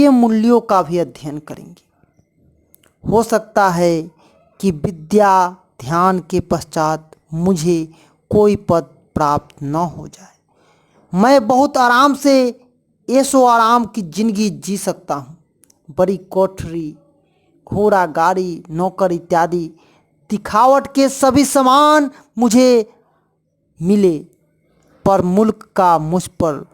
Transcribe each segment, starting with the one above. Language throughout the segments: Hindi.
के मूल्यों का भी अध्ययन करेंगे। हो सकता है कि विद्या ध्यान के पश्चात मुझे कोई पद प्राप्त न हो जाए। मैं बहुत आराम से ऐशो आराम की जिंदगी जी सकता हूँ। बड़ी कोठरी, घोड़ा गाड़ी, नौकर इत्यादि दिखावट के सभी सामान मुझे मिले, पर मुल्क का मुझ पर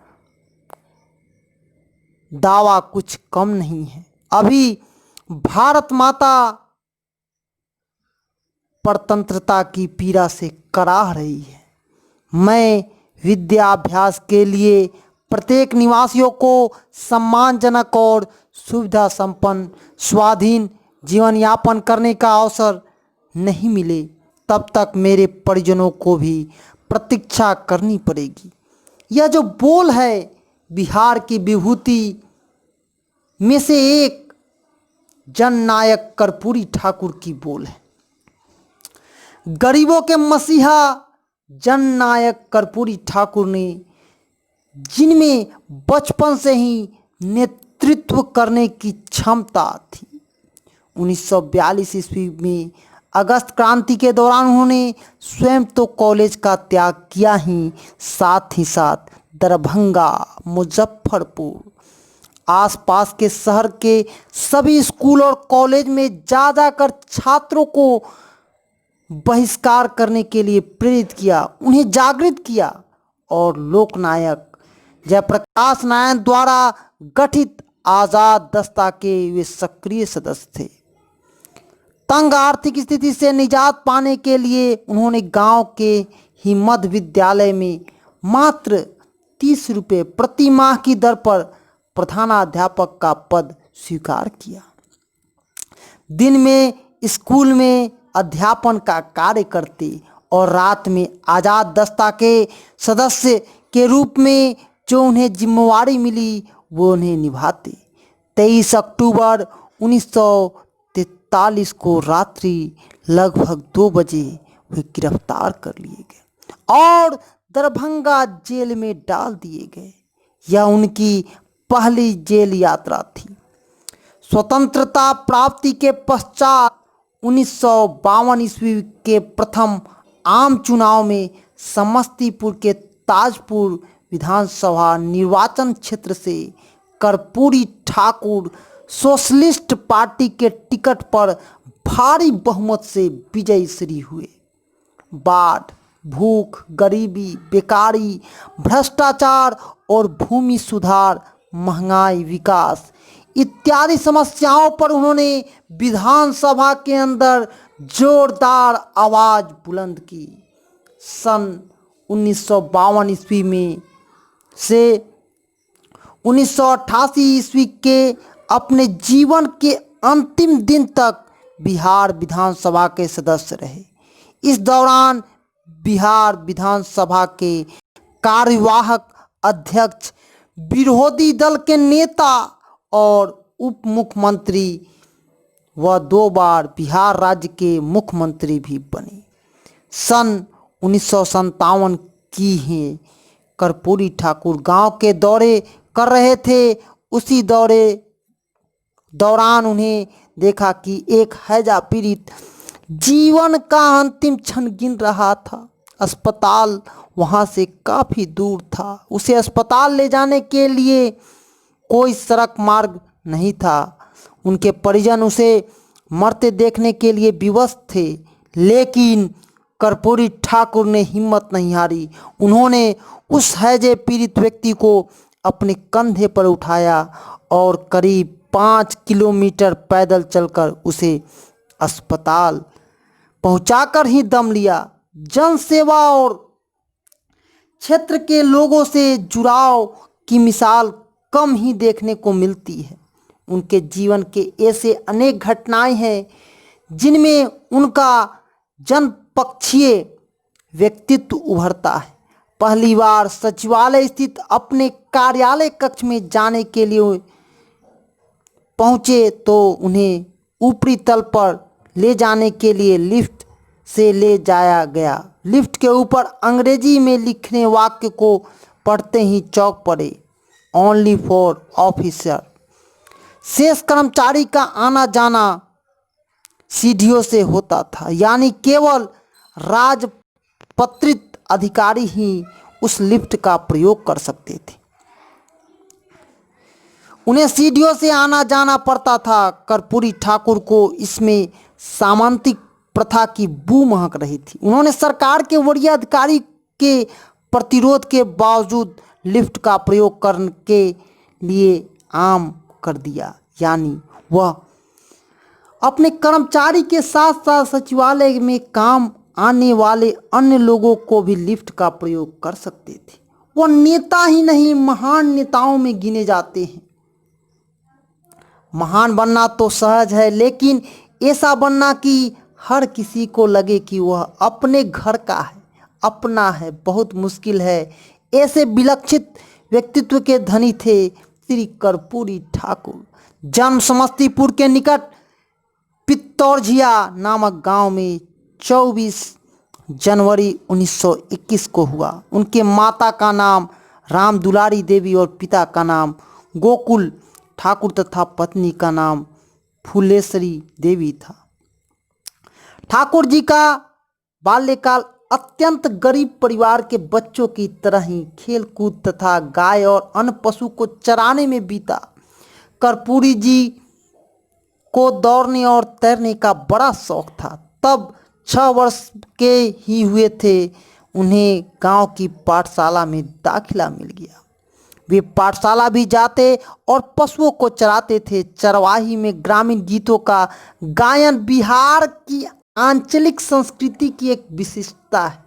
दावा कुछ कम नहीं है। अभी भारत माता परतंत्रता की पीड़ा से कराह रही है। मैं विद्याभ्यास के लिए प्रत्येक निवासियों को सम्मानजनक और सुविधा संपन्न स्वाधीन जीवन यापन करने का अवसर नहीं मिले, तब तक मेरे परिजनों को भी प्रतीक्षा करनी पड़ेगी। यह जो बोल है बिहार की विभूति में से एक जननायक कर्पूरी ठाकुर की बोल है। गरीबों के मसीहा जननायक कर्पूरी ठाकुर ने, जिनमें बचपन से ही नेतृत्व करने की क्षमता थी, 1942 ईस्वी में अगस्त क्रांति के दौरान उन्होंने स्वयं तो कॉलेज का त्याग किया ही साथ दरभंगा, मुजफ्फरपुर, आसपास के शहर के सभी स्कूल और कॉलेज में जाकर छात्रों को बहिष्कार करने के लिए प्रेरित किया, उन्हें जागृत किया और लोकनायक जयप्रकाश नारायण द्वारा गठित आज़ाद दस्ता के वे सक्रिय सदस्य थे। तंग आर्थिक स्थिति से निजात पाने के लिए उन्होंने गांव के ही मध्य विद्यालय में मात्र 30 रुपये प्रति माह की दर पर प्रधानाध्यापक का पद स्वीकार किया। दिन में स्कूल में अध्यापन का कार्य करते और रात में आज़ाद दस्ता के सदस्य के रूप में जो उन्हें जिम्मेवारी मिली वो उन्हें निभाते। 23 अक्टूबर 1943 को रात्रि लगभग 2 बजे वे गिरफ्तार कर लिए गए और दरभंगा जेल में डाल दिए गए। यह उनकी पहली जेल यात्रा थी। स्वतंत्रता प्राप्ति के पश्चात 1952 ईस्वी के प्रथम आम चुनाव में समस्तीपुर के ताजपुर विधानसभा निर्वाचन क्षेत्र से कर्पूरी ठाकुर सोशलिस्ट पार्टी के टिकट पर भारी बहुमत से विजयी श्री हुए। बाढ़, भूख, गरीबी, बेकारी, भ्रष्टाचार और भूमि सुधार, महंगाई, विकास इत्यादि समस्याओं पर उन्होंने विधानसभा के अंदर जोरदार आवाज बुलंद की। सन 1952 ईस्वी में से 1988 ईस्वी के अपने जीवन के अंतिम दिन तक बिहार विधानसभा के सदस्य रहे। इस दौरान बिहार विधानसभा के कार्यवाहक अध्यक्ष, विरोधी दल के नेता और उप मुख्यमंत्री व 2 बार बिहार राज्य के मुख्यमंत्री भी बने। सन 1957 की ही कर्पूरी ठाकुर गांव के दौरे कर रहे थे। उसी दौरान उन्हें देखा कि एक हैजा पीड़ित जीवन का अंतिम क्षण गिन रहा था। अस्पताल वहां से काफ़ी दूर था। उसे अस्पताल ले जाने के लिए कोई सड़क मार्ग नहीं था। उनके परिजन उसे मरते देखने के लिए विवश थे, लेकिन कर्पूरी ठाकुर ने हिम्मत नहीं हारी। उन्होंने उस हैजे पीड़ित व्यक्ति को अपने कंधे पर उठाया और करीब 5 किलोमीटर पैदल चलकर उसे अस्पताल पहुंचाकर ही दम लिया। जनसेवा और क्षेत्र के लोगों से जुड़ाव की मिसाल कम ही देखने को मिलती है। उनके जीवन के ऐसे अनेक घटनाएं हैं जिनमें उनका जनपक्षीय व्यक्तित्व उभरता है। पहली बार सचिवालय स्थित अपने कार्यालय कक्ष में जाने के लिए पहुंचे तो उन्हें ऊपरी तल पर ले जाने के लिए लिफ्ट से ले जाया गया। लिफ्ट के ऊपर अंग्रेजी में लिखने वाक्य को पढ़ते ही चौंक पड़े, ओनली फॉर ऑफिसर। शेष कर्मचारी का आना जाना सीढ़ियों से होता था, यानी केवल राजपत्रित अधिकारी ही उस लिफ्ट का प्रयोग कर सकते थे। उन्हें सीढ़ियों से आना जाना पड़ता था। कर्पूरी ठाकुर को इसमें सामंतिक प्रथा की बू महक रही थी। उन्होंने सरकार के वरीय अधिकारी के प्रतिरोध के बावजूद लिफ्ट का प्रयोग करने के लिए आम कर दिया, यानी वह अपने कर्मचारी के साथ साथ सचिवालय में काम आने वाले अन्य लोगों को भी लिफ्ट का प्रयोग कर सकते थे। वह नेता ही नहीं, महान नेताओं में गिने जाते हैं। महान बनना तो सहज है, लेकिन ऐसा बनना कि हर किसी को लगे कि वह अपने घर का है, अपना है, बहुत मुश्किल है। ऐसे विलक्षित व्यक्तित्व के धनी थे श्री कर्पूरी ठाकुर। जन्म समस्तीपुर के निकट पित्तौरझिया नामक गांव में 24 जनवरी 1921 को हुआ। उनके माता का नाम राम दुलारी देवी और पिता का नाम गोकुल ठाकुर तथा पत्नी का नाम फूलेश्वरी देवी था। ठाकुर जी का बाल्यकाल अत्यंत गरीब परिवार के बच्चों की तरह ही खेल कूद तथा गाय और अन्य पशु को चराने में बीता। कर्पूरी जी को दौड़ने और तैरने का बड़ा शौक था। तब 6 वर्ष के ही हुए थे, उन्हें गांव की पाठशाला में दाखिला मिल गया। वे पाठशाला भी जाते और पशुओं को चराते थे। चरवाही में ग्रामीण गीतों का गायन बिहार की आंचलिक संस्कृति की एक विशिष्टता है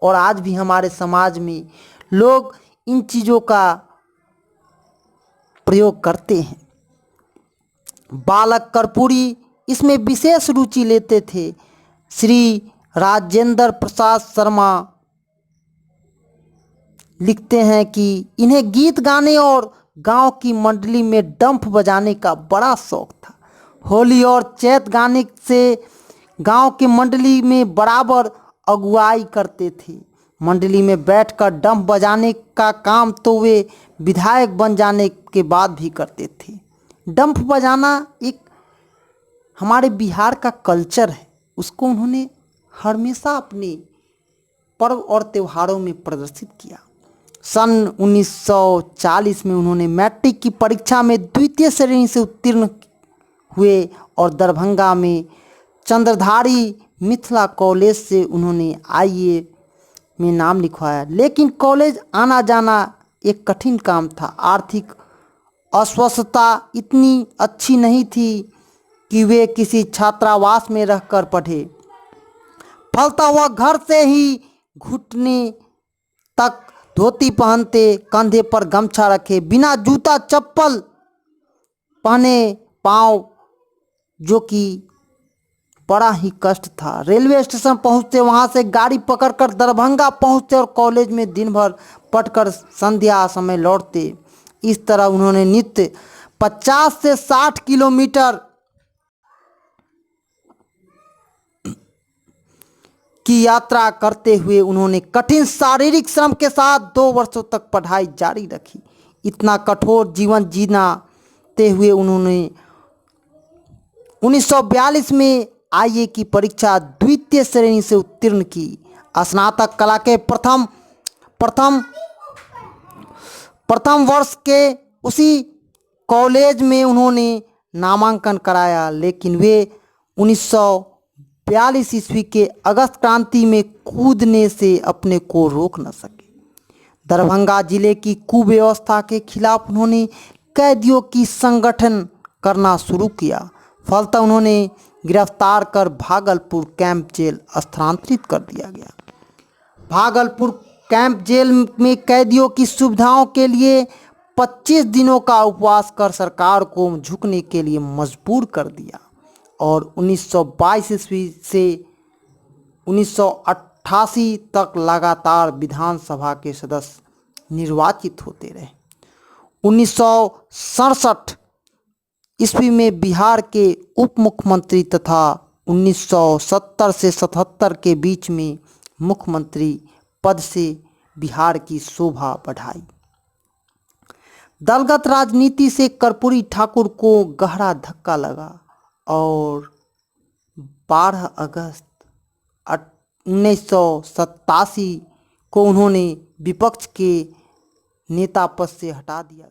और आज भी हमारे समाज में लोग इन चीज़ों का प्रयोग करते हैं। बालक कर्पूरी इसमें विशेष रुचि लेते थे। श्री राजेंद्र प्रसाद शर्मा लिखते हैं कि इन्हें गीत गाने और गांव की मंडली में डंफ बजाने का बड़ा शौक था। होली और चैत गाने से गांव की मंडली में बराबर अगुवाई करते थे। मंडली में बैठकर डंफ बजाने का काम तो वे विधायक बन जाने के बाद भी करते थे। डंफ बजाना एक हमारे बिहार का कल्चर है, उसको उन्होंने हमेशा अपने पर्व और त्योहारों में प्रदर्शित किया। सन 1940 में उन्होंने मैट्रिक की परीक्षा में द्वितीय श्रेणी से उत्तीर्ण हुए और दरभंगा में चंद्रधारी मिथिला कॉलेज से उन्होंने आईए में नाम लिखवाया, लेकिन कॉलेज आना जाना एक कठिन काम था। आर्थिक अस्वस्थता इतनी अच्छी नहीं थी कि वे किसी छात्रावास में रहकर पढ़े। फलता हुआ घर से ही घुटने तक धोती पहनते, कंधे पर गमछा रखे, बिना जूता चप्पल पहने पाँव, जो कि बड़ा ही कष्ट था। रेलवे स्टेशन पहुंचते, वहां से गाड़ी पकड़कर दरभंगा पहुंचते और कॉलेज में दिन भर पढ़कर संध्या समय लौटते। इस तरह उन्होंने नित्य 50 से 60 किलोमीटर की यात्रा करते हुए उन्होंने कठिन शारीरिक श्रम के साथ 2 वर्षों तक पढ़ाई जारी रखी। इतना कठोर जीवन जीते हुए उन्होंने 1942 में आईए की परीक्षा द्वितीय श्रेणी से उत्तीर्ण की। स्नातक कला के प्रथम वर्ष के उसी कॉलेज में उन्होंने नामांकन कराया, लेकिन वे 1942 ईस्वी के अगस्त क्रांति में कूदने से अपने को रोक न सके। दरभंगा जिले की कुव्यवस्था के खिलाफ उन्होंने कैदियों की संगठन करना शुरू किया। फलतः उन्होंने गिरफ्तार कर भागलपुर कैंप जेल स्थानांतरित कर दिया गया। भागलपुर कैंप जेल में कैदियों की सुविधाओं के लिए 25 दिनों का उपवास कर सरकार को झुकने के लिए मजबूर कर दिया और 1922 ईस्वी से 1988 तक लगातार विधानसभा के सदस्य निर्वाचित होते रहे। 1967 ईस्वी में बिहार के उप मुख्यमंत्री तथा 1970 से 77 के बीच में मुख्यमंत्री पद से बिहार की शोभा बढ़ाई। दलगत राजनीति से कर्पूरी ठाकुर को गहरा धक्का लगा और 12 अगस्त 1987 को उन्होंने विपक्ष के नेता पद से हटा दिया।